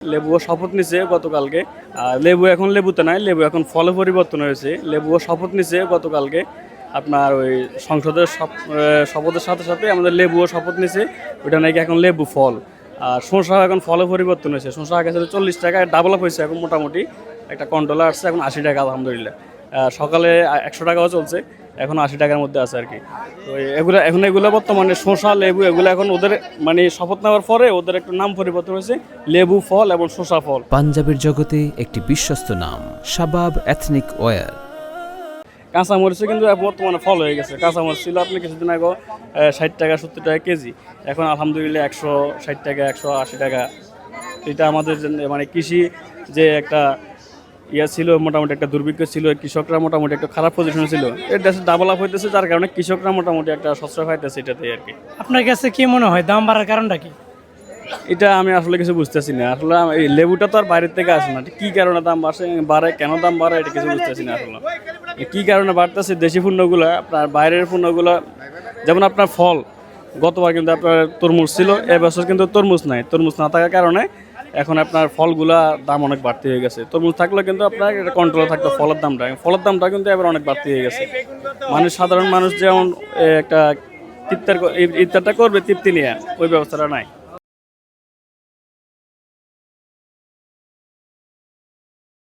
লেবুও শপথ নিছে গতকালকে। লেবু এখন লেবুতে নাই, লেবু এখন ফলে পরিবর্তন হয়েছে। লেবুও শপথ নিছে গতকালকে আপনার ওই সংসদের শপথের সাথে সাথে আমাদের লেবুও শপথ নিছে, ওইটা নাকি এখন লেবু ফল। আর শসা এখন ফলে পরিবর্তন হয়েছে। শসা আগে ছিল 40 টাকা, ডাবল আপ হয়েছে এখন মোটামুটি একটা কন্ট্রোলে আসছে এখন 80 টাকা আলহামদুলিল্লাহ। সকালে 100 টাকাও চলছে, এখন 80 টাকার মধ্যে আছে আর কি। তো এগুলো বর্তমানে শসা লেবু এগুলো এখন ওদের মানে শপথ নেওয়ার পরে ওদের একটা নাম পরিবর্তন হয়েছে লেবু ফল এবং শসা ফল। পাঞ্জাবের জগতে একটি বিশ্বস্ত নাম শাবাব এথনিক ওয়্যার। কাঁচামরিচও কিন্তু বর্তমানে ফল হয়ে গেছে। কাঁচামরিচ ছিল আপনি কিছুদিন আগে 60 টাকা 70 টাকা কেজি, এখন আলহামদুলিল্লাহ 160 টাকা 180 টাকা। এটা আমাদের মানে কৃষি যে একটা ছিল, মোটামুটি একটা দুর্ভিক্ষ ছিল, কৃষকরা মোটামুটি একটা খারাপ পজিশনে ছিল। এর দেশে ডাবল আপ হইতেছে, যার কারণে কৃষকরা মোটামুটি একটা সচ্ছয় পাইতেছে এটাতেই আর কি। আপনার কাছে কি মনে হয় দাম বাড়ার কারণটা কি? এটা আমি আসলে কিছু বুঝতেছি না। আসলে এই লেবুটা তো আর বাইরের থেকে আসে না, কি কারণে দাম বাড়ে কেন দাম বাড়ে এটা কিছু বুঝতেছি না আসলে। কি কারণে বাড়তেছে দেশি পণ্যগুলো আপনার বাইরের পণ্যগুলো, যেমন আপনার ফল গতবার কিন্তু আপনার তরমুজ ছিল, এবছর কিন্তু তরমুজ নাই। তরমুজ না থাকার কারণে এখন আপনার ফলগুলা দাম অনেক বাড়তি হয়ে গেছে। তরমুজ থাকলে কিন্তু আপনার এটা কন্ট্রোলে থাকতো ফলের দামটা কিন্তু এবার অনেক বাড়তি হয়ে গেছে। সাধারণ মানুষ যেমন একটা ইফতারটা করবে তৃপ্তি নিয়ে, ওই ব্যবস্থাটা নাই।